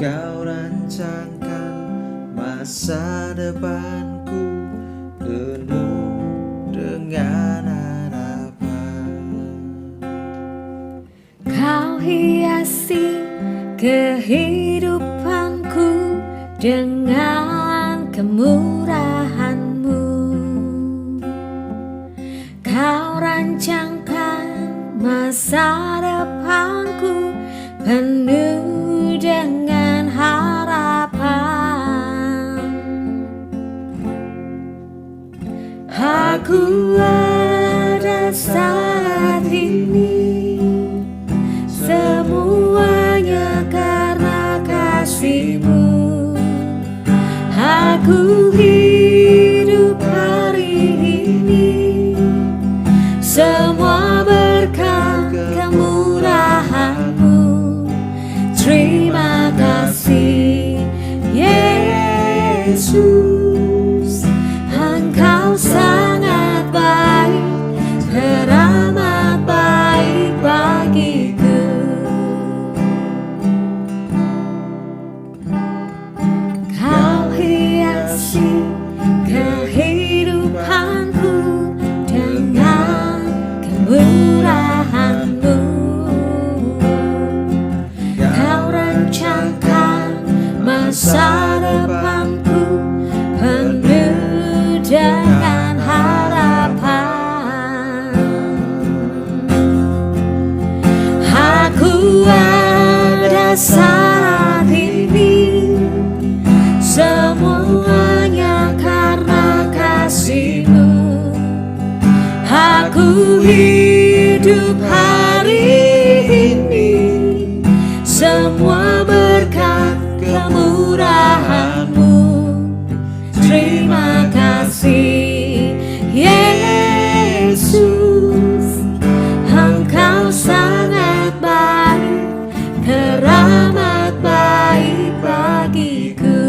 Kau rancangkan masa depanku penuh dengan harapan. Kau hiasi kehidupanku dengan kemurahan-Mu. Kau rancangkan masa depanku penuh dengan harapan. Aku ada saat ini, semuanya karena kasih-Mu. Aku hidup hari ini, semua berkat kemurahan-Mu. Terima kasih Yesus, Engkau sangat baik, teramat baik bagiku. Kau hiasi kehidupanku dengan kemurahan-Mu. Kau rancangkan masa depanku penuh dengan harapan. Aku ada saat ini, semuanya karena kasih-Mu. Aku hidup hari ini, semua berkat kemurahan-Mu. Terima kasih Yesus, Engkau sangat baik, teramat baik bagiku.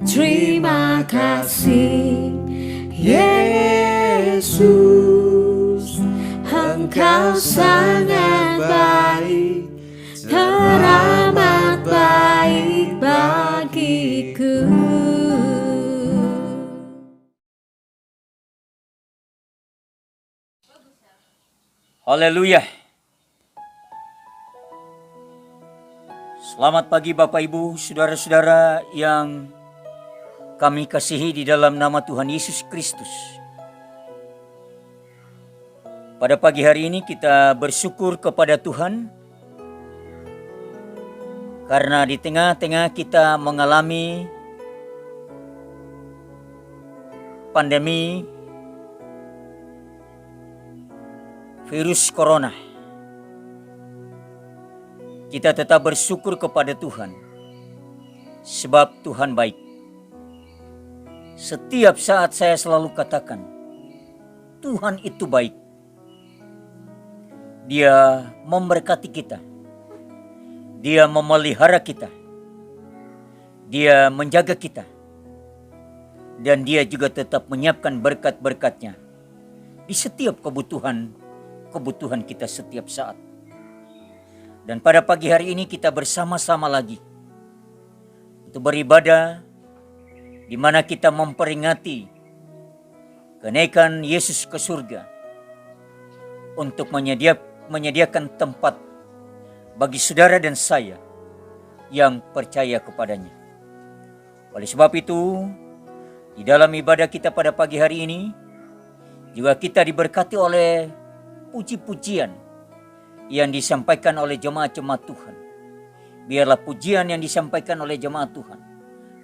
Terima kasih Yesus, Engkau sangat baik, teramat baik bagiku. Haleluya. Selamat pagi Bapak Ibu, saudara-saudara yang kami kasihi di dalam nama Tuhan Yesus Kristus. Pada pagi hari ini kita bersyukur kepada Tuhan karena di tengah-tengah kita mengalami pandemi virus corona, kita tetap bersyukur kepada Tuhan sebab Tuhan baik. Setiap saat saya selalu katakan, Tuhan itu baik. Dia memberkati kita. Dia memelihara kita. Dia menjaga kita. Dan dia juga tetap menyiapkan berkat-berkatnya di setiap kebutuhan kita setiap saat. Dan pada pagi hari ini kita bersama-sama lagi untuk beribadah, di mana kita memperingati kenaikan Yesus ke surga untuk menyediakan tempat bagi saudara dan saya yang percaya kepadanya. Oleh sebab itu, di dalam ibadah kita pada pagi hari ini juga kita diberkati oleh puji-pujian yang disampaikan oleh jemaat-jemaat Tuhan. Biarlah pujian yang disampaikan oleh jemaat Tuhan,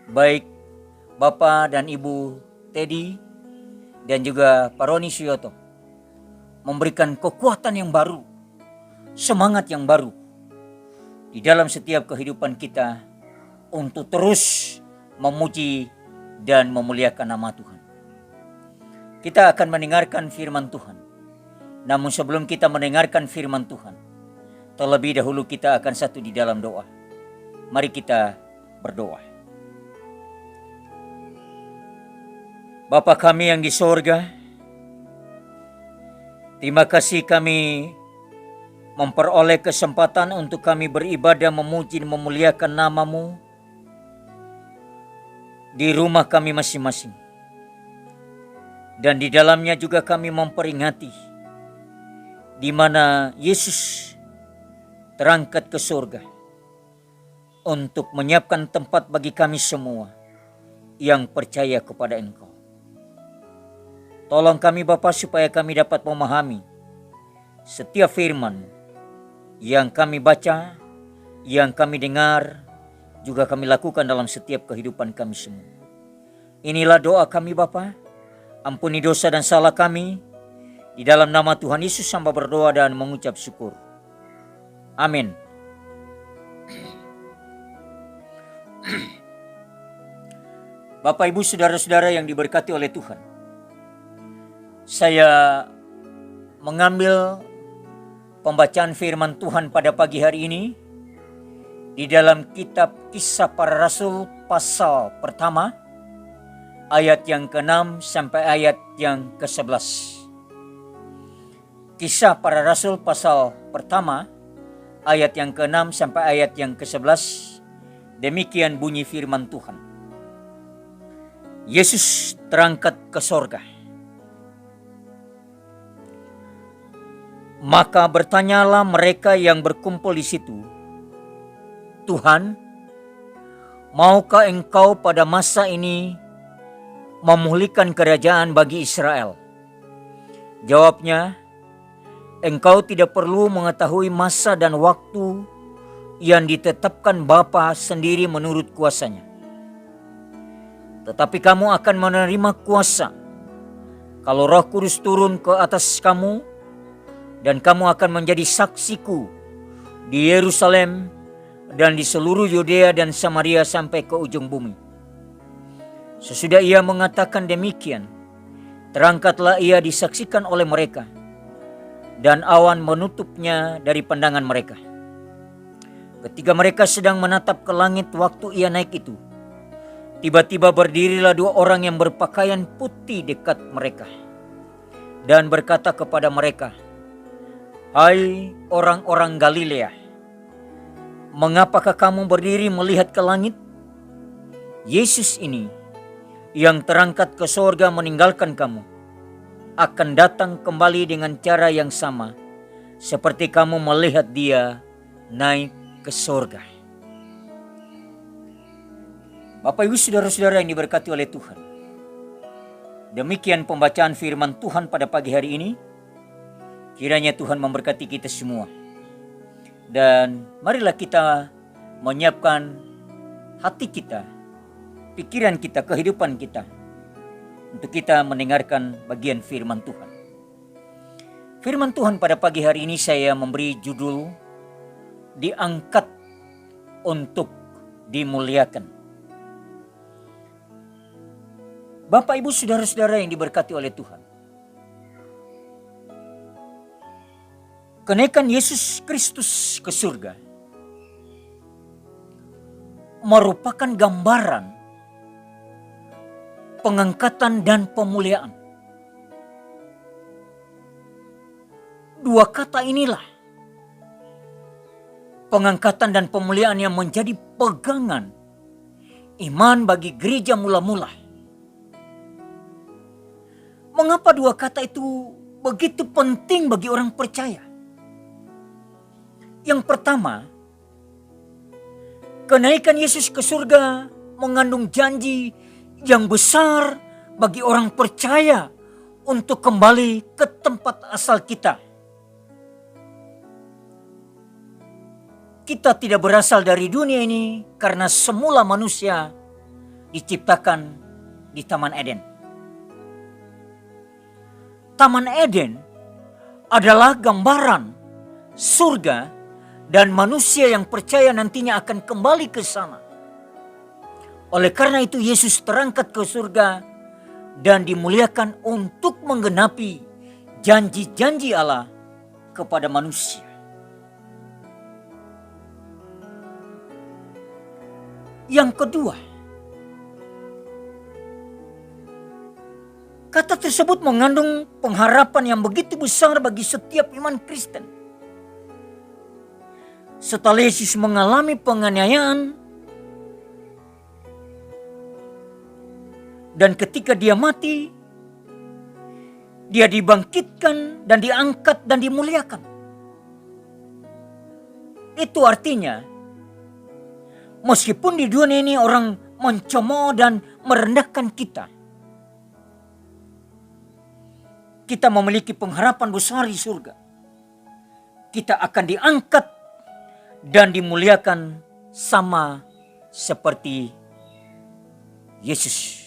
baik Bapak dan Ibu Teddy dan juga Pak Roni Suyoto, memberikan kekuatan yang baru, semangat yang baru di dalam setiap kehidupan kita untuk terus memuji dan memuliakan nama Tuhan. Kita akan mendengarkan firman Tuhan. Namun sebelum kita mendengarkan firman Tuhan, terlebih dahulu kita akan satu di dalam doa. Mari kita berdoa. Bapa kami yang di sorga, terima kasih kami memperoleh kesempatan untuk kami beribadah, memuji dan memuliakan nama-Mu di rumah kami masing-masing. Dan di dalamnya juga kami memperingati di mana Yesus terangkat ke surga untuk menyiapkan tempat bagi kami semua yang percaya kepada Engkau. Tolong kami Bapa supaya kami dapat memahami setiap firman yang kami baca, yang kami dengar, juga kami lakukan dalam setiap kehidupan kami semua. Inilah doa kami Bapa. Ampuni dosa dan salah kami. Di dalam nama Tuhan Yesus hamba berdoa dan mengucap syukur. Amin. Bapak, Ibu, Saudara-saudara yang diberkati oleh Tuhan. Saya mengambil pembacaan firman Tuhan pada pagi hari ini di dalam kitab Kisah Para Rasul pasal pertama, ayat yang ke-6 sampai ayat yang ke-11. Kisah Para Rasul pasal pertama, ayat yang ke-6 sampai ayat yang ke-11. Demikian bunyi firman Tuhan. Yesus terangkat ke sorga. Maka bertanyalah mereka yang berkumpul di situ, Tuhan, maukah Engkau pada masa ini memulihkan kerajaan bagi Israel? Jawabnya, Engkau tidak perlu mengetahui masa dan waktu yang ditetapkan Bapa sendiri menurut kuasanya. Tetapi kamu akan menerima kuasa kalau Roh Kudus turun ke atas kamu, dan kamu akan menjadi saksiku di Yerusalem dan di seluruh Yudea dan Samaria sampai ke ujung bumi. Sesudah ia mengatakan demikian, terangkatlah ia disaksikan oleh mereka, dan awan menutupnya dari pandangan mereka. Ketika mereka sedang menatap ke langit waktu ia naik itu, tiba-tiba berdirilah dua orang yang berpakaian putih dekat mereka, dan berkata kepada mereka, Hai orang-orang Galilea, mengapakah kamu berdiri melihat ke langit? Yesus ini yang terangkat ke sorga meninggalkan kamu, akan datang kembali dengan cara yang sama seperti kamu melihat dia naik ke sorga. Bapak, Ibu, Saudara-saudara yang diberkati oleh Tuhan. Demikian pembacaan firman Tuhan pada pagi hari ini. Kiranya Tuhan memberkati kita semua. Dan marilah kita menyiapkan hati kita, pikiran kita, kehidupan kita, untuk kita mendengarkan bagian firman Tuhan. Firman Tuhan pada pagi hari ini saya memberi judul, Diangkat untuk Dimuliakan. Bapak, Ibu, Saudara-saudara yang diberkati oleh Tuhan. Kenaikan Yesus Kristus ke surga merupakan gambaran pengangkatan dan pemuliaan. Dua kata inilah, pengangkatan dan pemuliaan, yang menjadi pegangan iman bagi gereja mula-mula. Mengapa dua kata itu begitu penting bagi orang percaya? Yang pertama, kenaikan Yesus ke surga mengandung janji yang besar bagi orang percaya untuk kembali ke tempat asal kita. Kita tidak berasal dari dunia ini karena semula manusia diciptakan di Taman Eden. Taman Eden adalah gambaran surga, dan manusia yang percaya nantinya akan kembali ke sana. Oleh karena itu Yesus terangkat ke surga dan dimuliakan untuk menggenapi janji-janji Allah kepada manusia. Yang kedua, kata tersebut mengandung pengharapan yang begitu besar bagi setiap iman Kristen. setelah Yesus mengalami penganiayaan, dan ketika dia mati, dia dibangkitkan dan diangkat dan dimuliakan. Itu artinya, meskipun di dunia ini orang mencemooh dan merendahkan kita, kita memiliki pengharapan besar di surga. Kita akan diangkat dan dimuliakan sama seperti Yesus.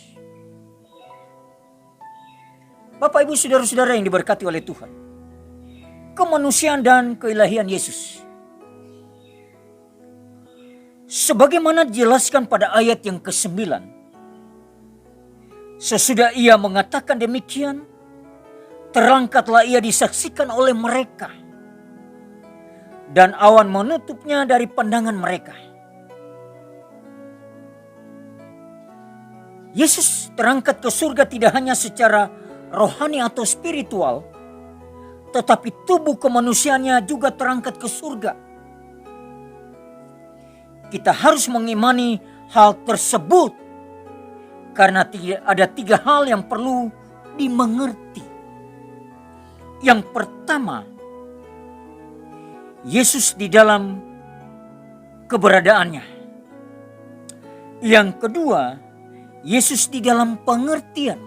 Bapak, Ibu, saudara-saudara yang diberkati oleh Tuhan, kemanusiaan dan keilahian Yesus, sebagaimana dijelaskan pada ayat yang ke-9, sesudah ia mengatakan demikian, terangkatlah ia disaksikan oleh mereka, dan awan menutupnya dari pandangan mereka. Yesus terangkat ke surga tidak hanya secara rohani atau spiritual, tetapi tubuh kemanusiaannya juga terangkat ke surga. Kita harus mengimani hal tersebut karena ada 3 hal yang perlu dimengerti. Yang pertama, Yesus di dalam keberadaannya. Yang kedua, Yesus di dalam pengertian.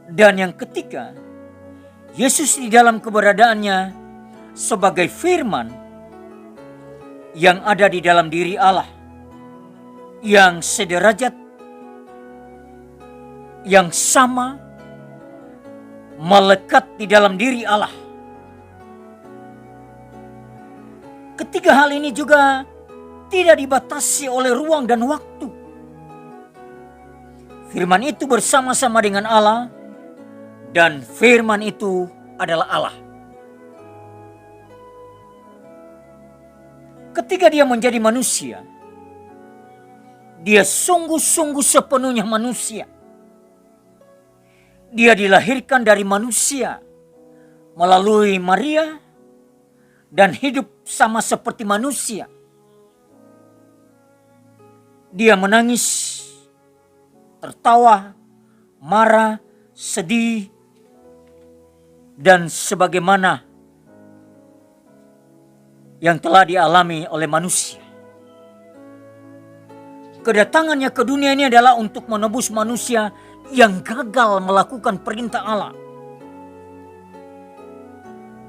Dan yang ketiga, Yesus di dalam keberadaannya sebagai firman yang ada di dalam diri Allah, yang sederajat, yang sama, melekat di dalam diri Allah. Ketiga hal ini juga tidak dibatasi oleh ruang dan waktu. Firman itu bersama-sama dengan Allah, dan firman itu adalah Allah. Ketika dia menjadi manusia, dia sungguh-sungguh sepenuhnya manusia. Dia dilahirkan dari manusia melalui Maria dan hidup sama seperti manusia. Dia menangis, tertawa, marah, sedih, dan sebagaimana yang telah dialami oleh manusia. Kedatangannya ke dunia ini adalah untuk menebus manusia yang gagal melakukan perintah Allah.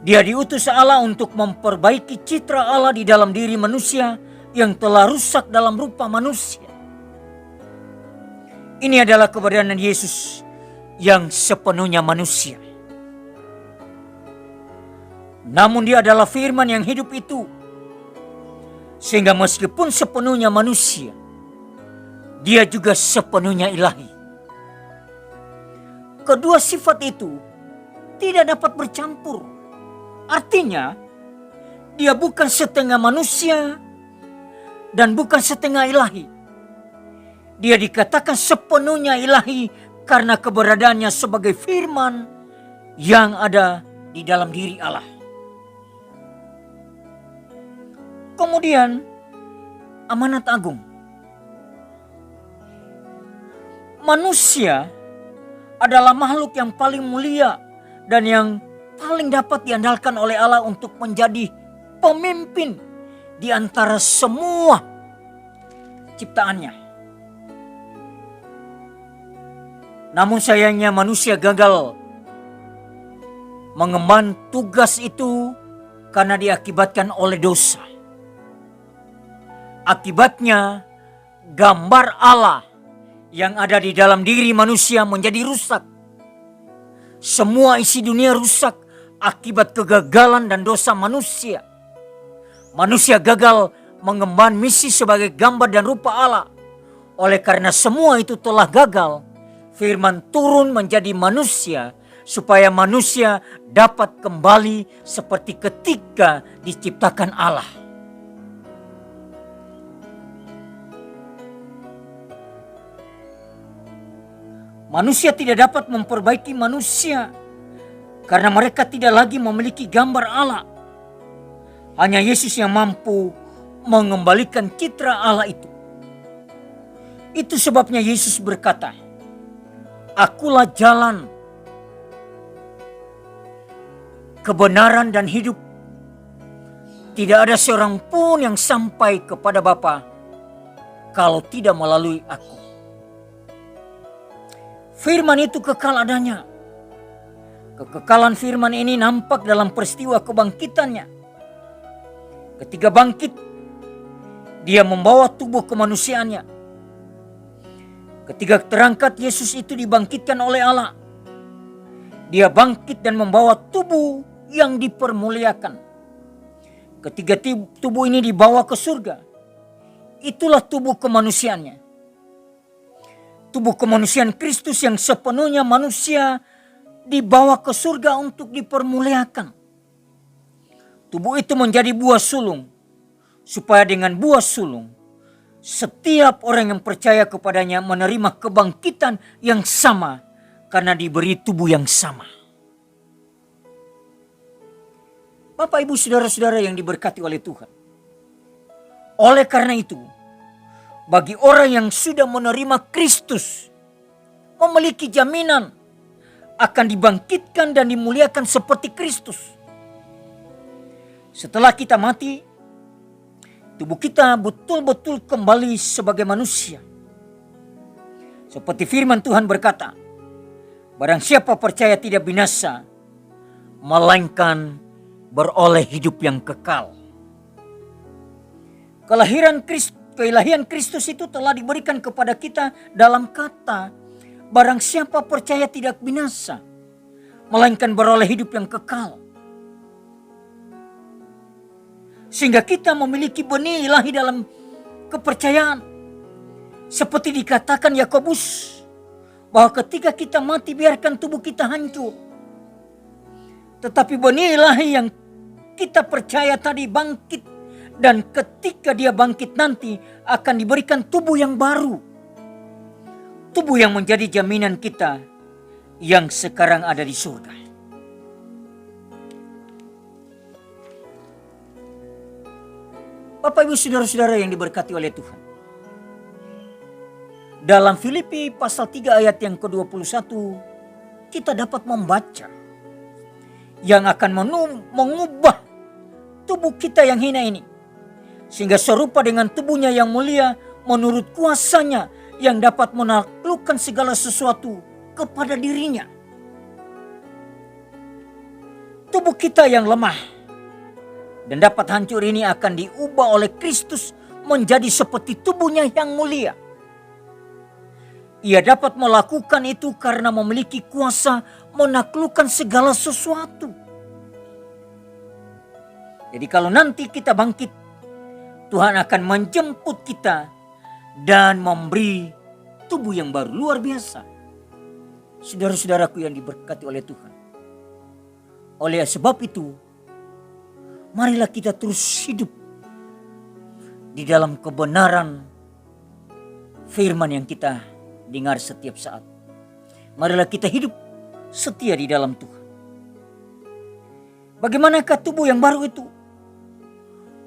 Dia diutus Allah untuk memperbaiki citra Allah di dalam diri manusia yang telah rusak dalam rupa manusia. Ini adalah keberadaan Yesus yang sepenuhnya manusia. Namun dia adalah firman yang hidup itu. Sehingga meskipun sepenuhnya manusia, dia juga sepenuhnya ilahi. Kedua sifat itu tidak dapat bercampur. Artinya, dia bukan setengah manusia dan bukan setengah ilahi. Dia dikatakan sepenuhnya ilahi karena keberadaannya sebagai firman yang ada di dalam diri Allah. Kemudian, amanat agung. Manusia adalah makhluk yang paling mulia dan yang paling dapat diandalkan oleh Allah untuk menjadi pemimpin di antara semua ciptaannya. Namun sayangnya manusia gagal mengemban tugas itu karena diakibatkan oleh dosa. Akibatnya gambar Allah yang ada di dalam diri manusia menjadi rusak. Semua isi dunia rusak akibat kegagalan dan dosa manusia. Manusia gagal mengemban misi sebagai gambar dan rupa Allah. Oleh karena semua itu telah gagal, firman turun menjadi manusia supaya manusia dapat kembali seperti ketika diciptakan Allah. Manusia tidak dapat memperbaiki manusia karena mereka tidak lagi memiliki gambar Allah. Hanya Yesus yang mampu mengembalikan citra Allah itu. Itu sebabnya Yesus berkata, "Akulah jalan, kebenaran dan hidup. Tidak ada seorang pun yang sampai kepada Bapa kalau tidak melalui aku." Firman itu kekal adanya. Kekekalan firman ini nampak dalam peristiwa kebangkitannya. Ketika bangkit, dia membawa tubuh kemanusiaannya. Ketika terangkat, Yesus itu dibangkitkan oleh Allah. Dia bangkit dan membawa tubuh yang dipermuliakan. Ketika tubuh ini dibawa ke surga, itulah tubuh kemanusiaannya. Tubuh kemanusiaan Kristus yang sepenuhnya manusia dibawa ke surga untuk dipermuliakan. Tubuh itu menjadi buah sulung, supaya dengan buah sulung setiap orang yang percaya kepadanya menerima kebangkitan yang sama karena diberi tubuh yang sama. Bapak, Ibu, saudara-saudara yang diberkati oleh Tuhan. Oleh karena itu, bagi orang yang sudah menerima Kristus, memiliki jaminan akan dibangkitkan dan dimuliakan seperti Kristus. Setelah kita mati, tubuh kita betul-betul kembali sebagai manusia. Seperti firman Tuhan berkata, "Barang siapa percaya tidak binasa, melainkan beroleh hidup yang kekal." Keilahian Kristus itu telah diberikan kepada kita dalam kata, "Barang siapa percaya tidak binasa, melainkan beroleh hidup yang kekal." Sehingga kita memiliki benih ilahi dalam kepercayaan. Seperti dikatakan Yakobus, bahwa ketika kita mati biarkan tubuh kita hancur. Tetapi benih ilahi yang kita percaya tadi bangkit. Dan ketika dia bangkit nanti akan diberikan tubuh yang baru. Tubuh yang menjadi jaminan kita yang sekarang ada di surga. Bapak, Ibu, saudara-saudara yang diberkati oleh Tuhan. Dalam Filipi pasal 3 ayat yang ke-21, kita dapat membaca yang akan mengubah tubuh kita yang hina ini, sehingga serupa dengan tubuhnya yang mulia menurut kuasanya yang dapat menaklukkan segala sesuatu kepada dirinya. Tubuh kita yang lemah dan dapat hancur ini akan diubah oleh Kristus menjadi seperti tubuhnya yang mulia. Ia dapat melakukan itu karena memiliki kuasa menaklukkan segala sesuatu. Jadi kalau nanti kita bangkit, Tuhan akan menjemput kita dan memberi tubuh yang baru, luar biasa. Saudara-saudaraku yang diberkati oleh Tuhan. Oleh sebab itu, marilah kita terus hidup di dalam kebenaran firman yang kita dengar setiap saat. Marilah kita hidup setia di dalam Tuhan. Bagaimanakah tubuh yang baru itu?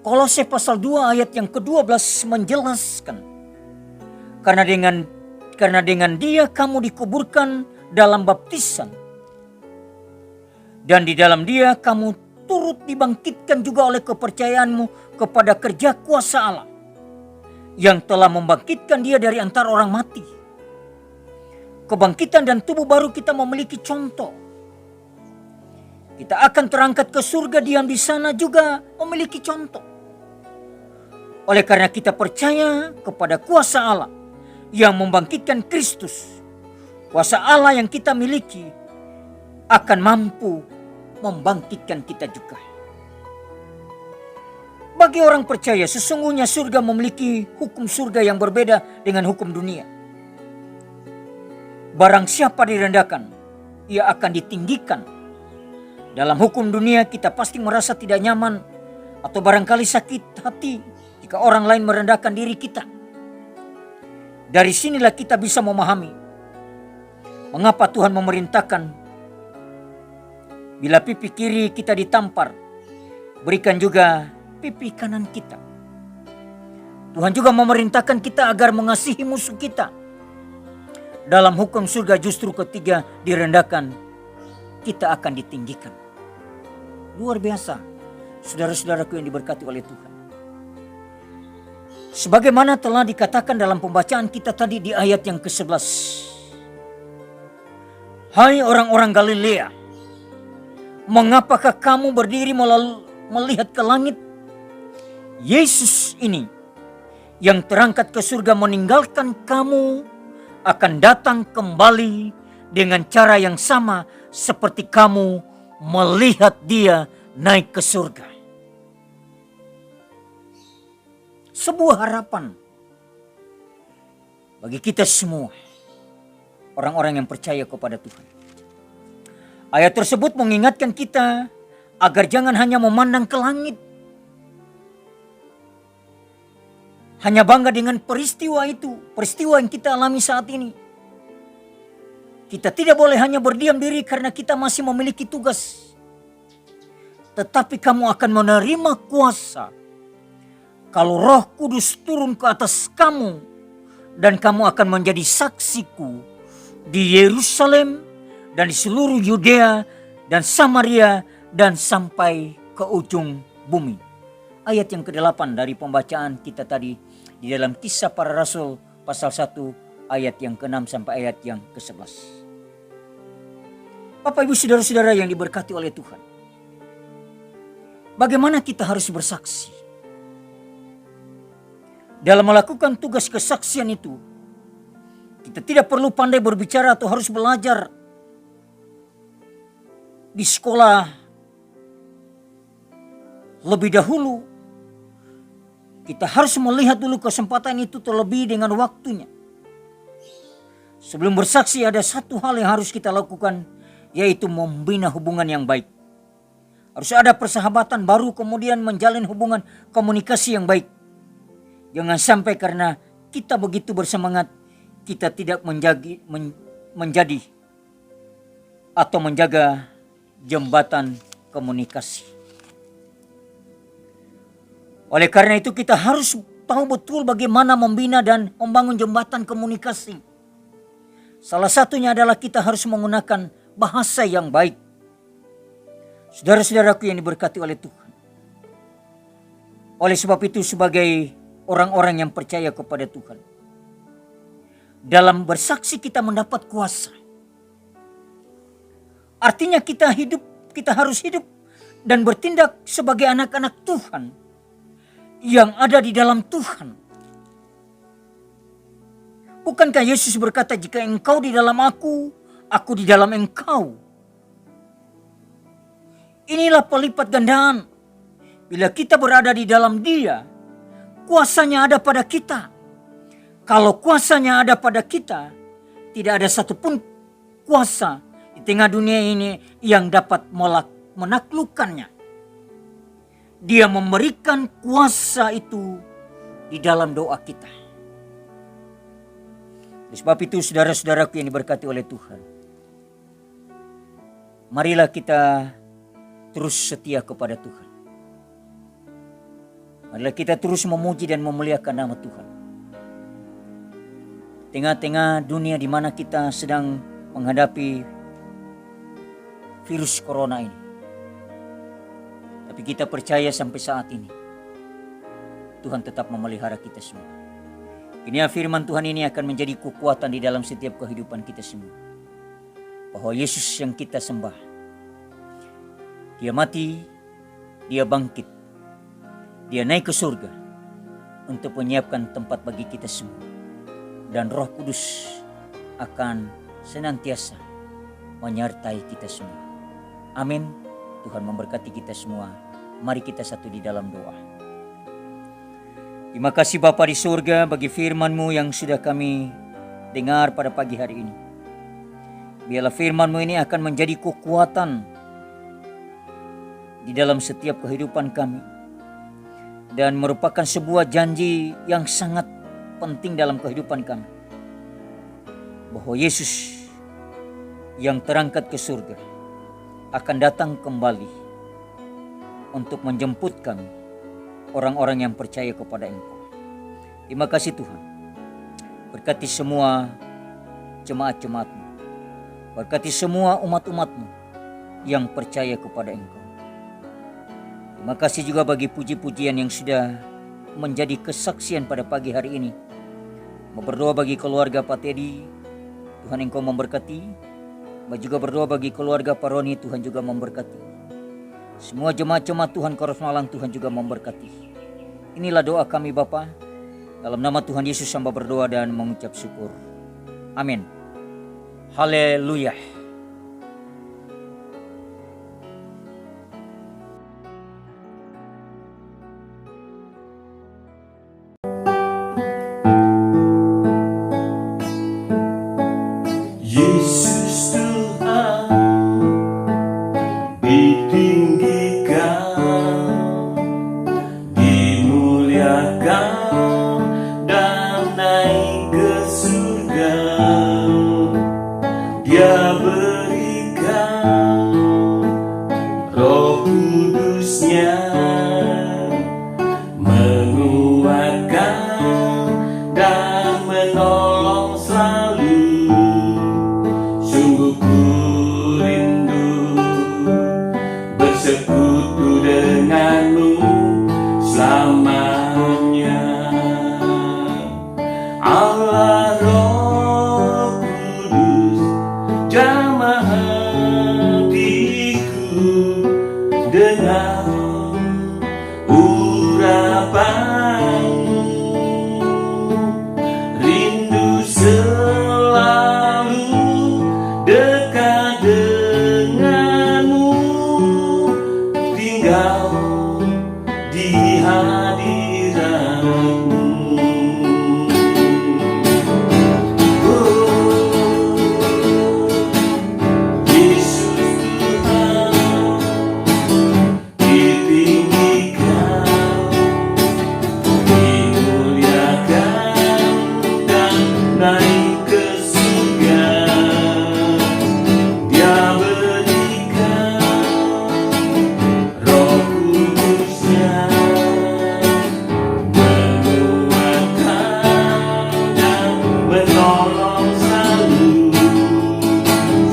Kolose pasal 2 ayat yang ke-12 menjelaskan. Karena dengan dia kamu dikuburkan dalam baptisan. Dan di dalam dia kamu turut dibangkitkan juga oleh kepercayaanmu kepada kerja kuasa Allah. Yang telah membangkitkan dia dari antara orang mati. Kebangkitan dan tubuh baru kita memiliki contoh. Kita akan terangkat ke surga, diam di sana juga memiliki contoh. Oleh karena kita percaya kepada kuasa Allah yang membangkitkan Kristus. Kuasa Allah yang kita miliki akan mampu membangkitkan kita juga. Bagi orang percaya, sesungguhnya surga memiliki hukum surga yang berbeda dengan hukum dunia. Barang siapa direndahkan, ia akan ditinggikan. Dalam hukum dunia kita pasti merasa tidak nyaman atau barangkali sakit hati jika orang lain merendahkan diri kita. Dari sinilah kita bisa memahami mengapa Tuhan memerintahkan bila pipi kiri kita ditampar, berikan juga pipi kanan kita. Tuhan juga memerintahkan kita agar mengasihi musuh kita. Dalam hukum surga justru ketika direndahkan, kita akan ditinggikan. Luar biasa, saudara-saudaraku yang diberkati oleh Tuhan. Sebagaimana telah dikatakan dalam pembacaan kita tadi di ayat yang ke-11. Hai orang-orang Galilea, mengapakah kamu berdiri melihat ke langit? Yesus ini yang terangkat ke surga meninggalkan kamu akan datang kembali dengan cara yang sama seperti kamu melihat dia naik ke surga. Sebuah harapan bagi kita semua, orang-orang yang percaya kepada Tuhan. Ayat tersebut mengingatkan kita agar jangan hanya memandang ke langit, hanya bangga dengan peristiwa itu, peristiwa yang kita alami saat ini. Kita tidak boleh hanya berdiam diri karena kita masih memiliki tugas. Tetapi kamu akan menerima kuasa kalau Roh Kudus turun ke atas kamu, dan kamu akan menjadi saksiku di Yerusalem dan di seluruh Yudea dan Samaria dan sampai ke ujung bumi. Ayat yang ke-8 dari pembacaan kita tadi di dalam Kisah Para Rasul pasal 1 ayat yang ke-6 sampai ayat yang ke-11. Bapak Ibu saudara-saudara yang diberkati oleh Tuhan. Bagaimana kita harus bersaksi? Dalam melakukan tugas kesaksian itu, kita tidak perlu pandai berbicara atau harus belajar di sekolah lebih dahulu. Kita harus melihat dulu kesempatan itu terlebih dengan waktunya. Sebelum bersaksi ada satu hal yang harus kita lakukan, yaitu membina hubungan yang baik. Harus ada persahabatan baru kemudian menjalin hubungan komunikasi yang baik. Jangan sampai karena kita begitu bersemangat, kita tidak menjadi atau menjaga jembatan komunikasi. Oleh karena itu kita harus tahu betul bagaimana membina dan membangun jembatan komunikasi. Salah satunya adalah kita harus menggunakan bahasa yang baik. Saudara-saudaraku yang diberkati oleh Tuhan. Oleh sebab itu sebagai orang-orang yang percaya kepada Tuhan, dalam bersaksi kita mendapat kuasa. Artinya kita harus hidup dan bertindak sebagai anak-anak Tuhan yang ada di dalam Tuhan. Bukankah Yesus berkata, jika engkau di dalam aku di dalam engkau. Inilah pelipat gandaan. Bila kita berada di dalam Dia, kuasanya ada pada kita. Kalau kuasanya ada pada kita, tidak ada satupun kuasa di tengah dunia ini yang dapat menaklukkannya. Dia memberikan kuasa itu di dalam doa kita. Oleh sebab itu saudara-saudaraku yang diberkati oleh Tuhan, marilah kita terus setia kepada Tuhan. Marilah kita terus memuji dan memuliakan nama Tuhan. Tengah-tengah dunia di mana kita sedang menghadapi virus corona ini. Tapi kita percaya sampai saat ini Tuhan tetap memelihara kita semua. Ini firman Tuhan ini akan menjadi kekuatan di dalam setiap kehidupan kita semua. Bahwa Yesus yang kita sembah, Dia mati, Dia bangkit, Dia naik ke surga untuk menyiapkan tempat bagi kita semua. Dan Roh Kudus akan senantiasa menyertai kita semua. Amin. Tuhan memberkati kita semua. Mari kita satu di dalam doa. Terima kasih Bapa di surga bagi firman-Mu yang sudah kami dengar pada pagi hari ini. Biarlah firman-Mu ini akan menjadi kekuatan di dalam setiap kehidupan kami. Dan merupakan sebuah janji yang sangat penting dalam kehidupan kami. Bahwa Yesus yang terangkat ke surga akan datang kembali untuk menjemput kami orang-orang yang percaya kepada Engkau. Terima kasih Tuhan. Berkati semua jemaat-jemaat-Mu. Berkati semua umat-umat-Mu yang percaya kepada Engkau. Terima kasih juga bagi puji-pujian yang sudah menjadi kesaksian pada pagi hari ini. Mau berdoa bagi keluarga Pak Teddy, Tuhan Engkau memberkati. Mau juga berdoa bagi keluarga Pak Roni, Tuhan juga memberkati. Semua jemaat-jemaat Tuhan Koros Malang, Tuhan juga memberkati. Inilah doa kami Bapa. Dalam nama Tuhan Yesus hamba berdoa dan mengucap syukur. Amin. Haleluya. Yesus Tuhan ditinggikan, dimuliakan dan naik ke surga. Dia berikan Roh Kudus-Nya, menguatkan dan menolong selalu. Sungguh ku rindu bersekutu denganmu selamanya. Allah Roh Kudus, jamah hatiku dengan urapanmu. Rindu selalu dekat denganmu, tinggal di hadiratmu. Yesus Tuhan ditinggikan, dimuliakan dan naik ke surga. Dia berikan Roh Kudus-Nya, menguatkan dan menolong selalu.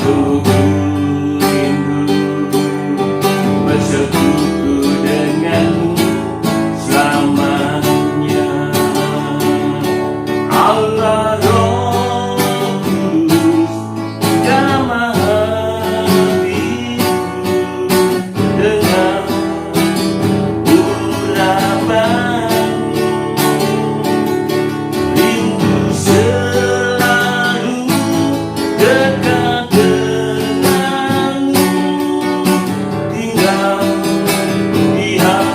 Sungguh rindu bersekutu denganmu selamanya. Allah Roh Kudus, jamah hatiku dengan urapanmu. Rindu selalu dekat denganmu, tinggal di hadiratmu.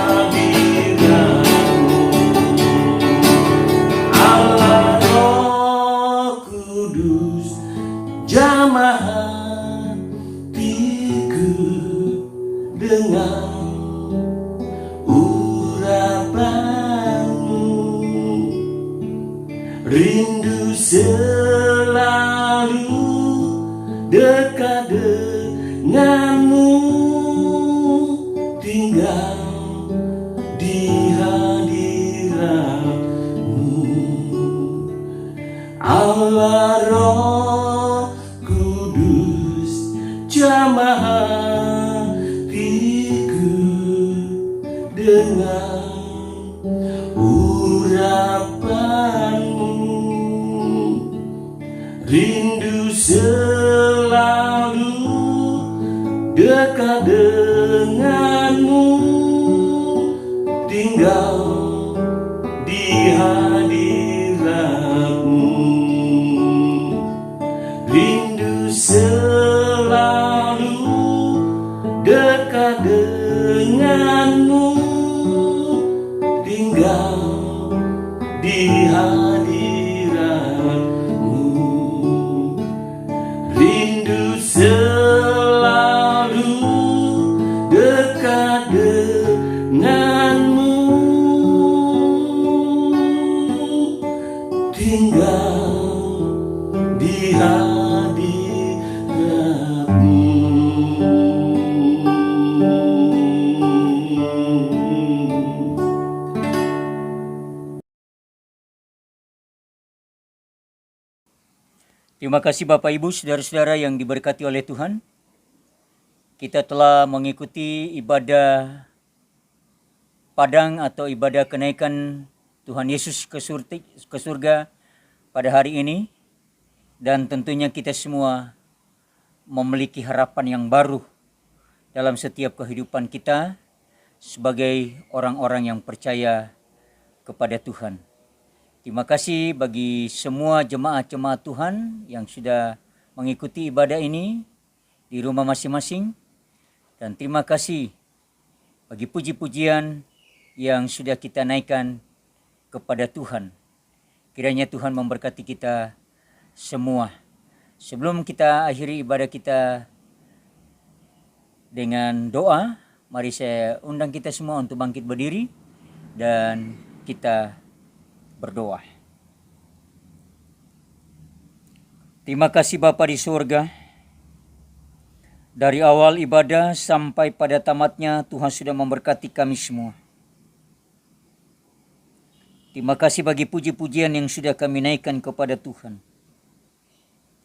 Allah Roh Kudus, jamah hatiku dengan urapanmu. Rindu selalu dekat denganmu, tinggal di hadiratmu. Allah Roh Kudus, jamah hatiku dengan urapanmu. Rindu selalu dekat denganmu, tinggal di hadiratmu. Rindu selalu dekat denganmu, tinggal di hadiratmu. Rindu selalu dekat denganmu, tinggal di hadiratmu. Terima kasih Bapak Ibu, saudara-saudara yang diberkati oleh Tuhan. Kita telah mengikuti ibadah padang atau ibadah kenaikan Tuhan Yesus ke surga pada hari ini. Dan tentunya kita semua memiliki harapan yang baru dalam setiap kehidupan kita sebagai orang-orang yang percaya kepada Tuhan. Terima kasih bagi semua jemaat-jemaat Tuhan yang sudah mengikuti ibadah ini di rumah masing-masing. Dan terima kasih bagi puji-pujian yang sudah kita naikkan kepada Tuhan. Kiranya Tuhan memberkati kita semua. Sebelum kita akhiri ibadah kita dengan doa, mari saya undang kita semua untuk bangkit berdiri dan kita berdoa. Terima kasih Bapa di surga. Dari awal ibadah sampai pada tamatnya Tuhan sudah memberkati kami semua. Terima kasih bagi puji-pujian yang sudah kami naikkan kepada Tuhan.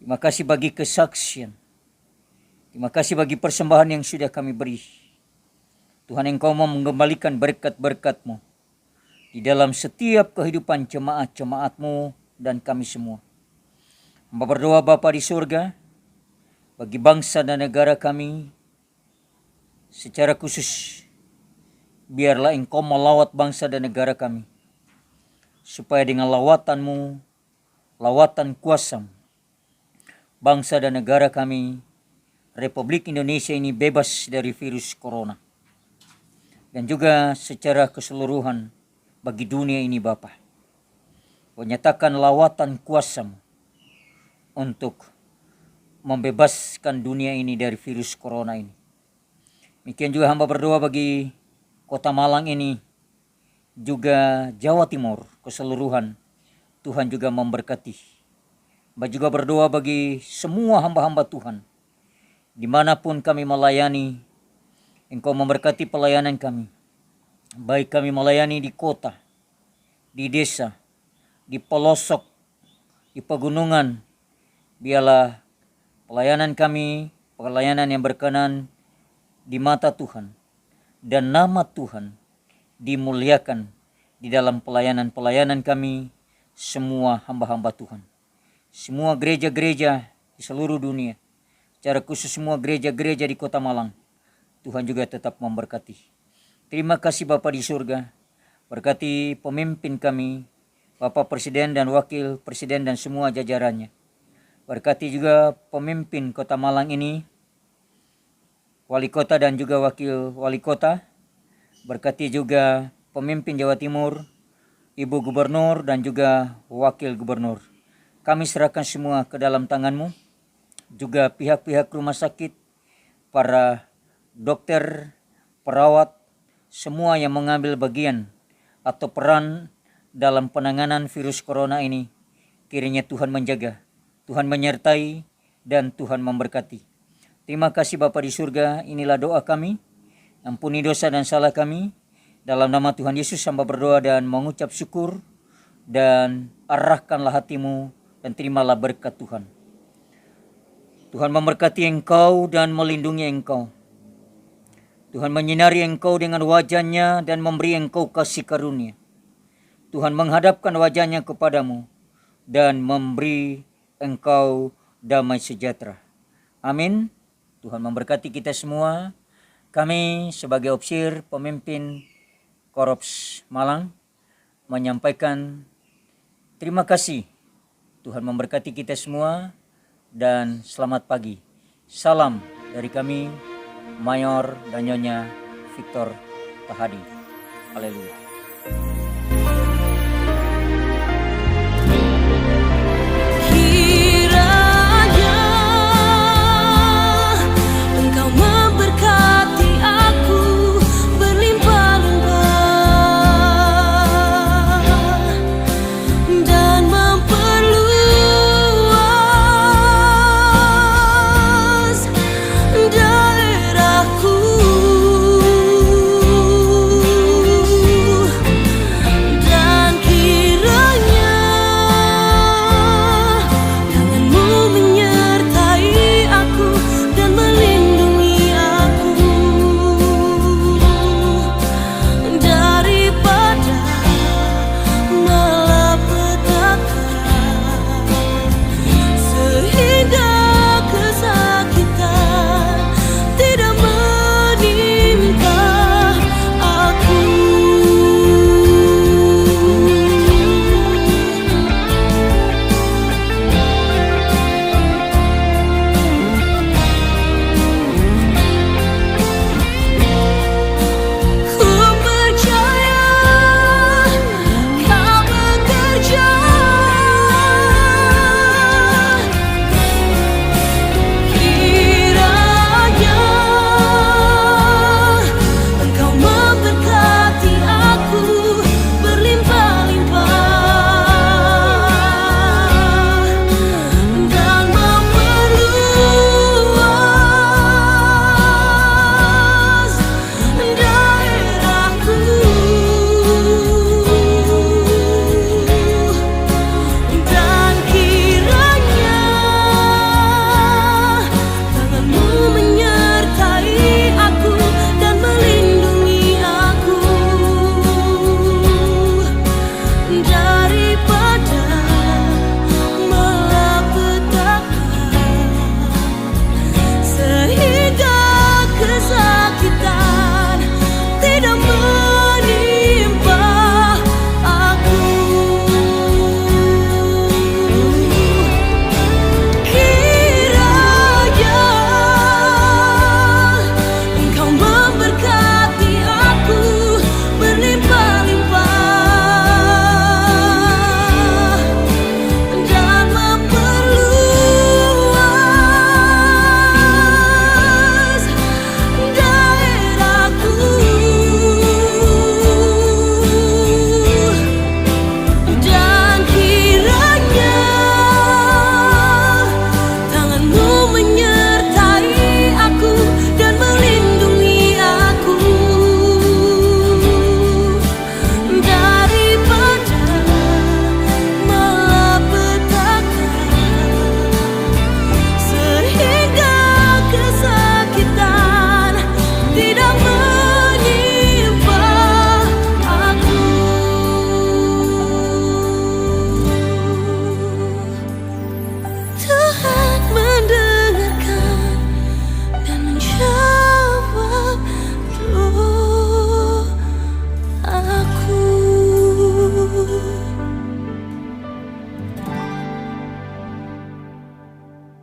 Terima kasih bagi kesaksian. Terima kasih bagi persembahan yang sudah kami beri. Tuhan, Engkau mau mengembalikan berkat-berkat-Mu di dalam setiap kehidupan jemaat-jemaat-Mu dan kami semua. Hamba berdoa Bapa di surga, bagi bangsa dan negara kami, secara khusus, biarlah Engkau melawat bangsa dan negara kami, supaya dengan lawatan-Mu, lawatan kuasa-Mu, bangsa dan negara kami, Republik Indonesia ini bebas dari virus corona. Dan juga secara keseluruhan, bagi dunia ini Bapa, menyatakan lawatan kuasa-Mu untuk membebaskan dunia ini dari virus corona ini. Demikian juga hamba berdoa bagi kota Malang ini, juga Jawa Timur keseluruhan, Tuhan juga memberkati. Hamba juga berdoa bagi semua hamba-hamba Tuhan, dimanapun kami melayani, Engkau memberkati pelayanan kami. Baik kami melayani di kota, di desa, di pelosok, di pegunungan, biarlah pelayanan kami, pelayanan yang berkenan di mata Tuhan, dan nama Tuhan dimuliakan di dalam pelayanan-pelayanan kami, semua hamba-hamba Tuhan. Semua gereja-gereja di seluruh dunia, secara khusus semua gereja-gereja di kota Malang, Tuhan juga tetap memberkati. Terima kasih Bapa di surga, berkati pemimpin kami, Bapak Presiden dan Wakil Presiden dan semua jajarannya. Berkati juga pemimpin kota Malang ini, wali kota dan juga wakil wali kota. Berkati juga pemimpin Jawa Timur, Ibu Gubernur dan juga wakil gubernur. Kami serahkan semua ke dalam tangan-Mu, juga pihak-pihak rumah sakit, para dokter, perawat, semua yang mengambil bagian atau peran dalam penanganan virus corona ini. Kiranya Tuhan menjaga, Tuhan menyertai, dan Tuhan memberkati. Terima kasih Bapa di surga, inilah doa kami. Ampuni dosa dan salah kami. Dalam nama Tuhan Yesus hamba berdoa dan mengucap syukur, dan arahkanlah hatimu dan terimalah berkat Tuhan. Tuhan memberkati engkau dan melindungi engkau. Tuhan menyinari engkau dengan wajah-Nya dan memberi engkau kasih karunia. Tuhan menghadapkan wajah-Nya kepadamu dan memberi engkau damai sejahtera. Amin. Tuhan memberkati kita semua. Kami sebagai Opsir, pemimpin Korps Malang, menyampaikan terima kasih. Tuhan memberkati kita semua dan selamat pagi. Salam dari kami, Mayor dan Nyonya Victor Tahadi. Haleluya.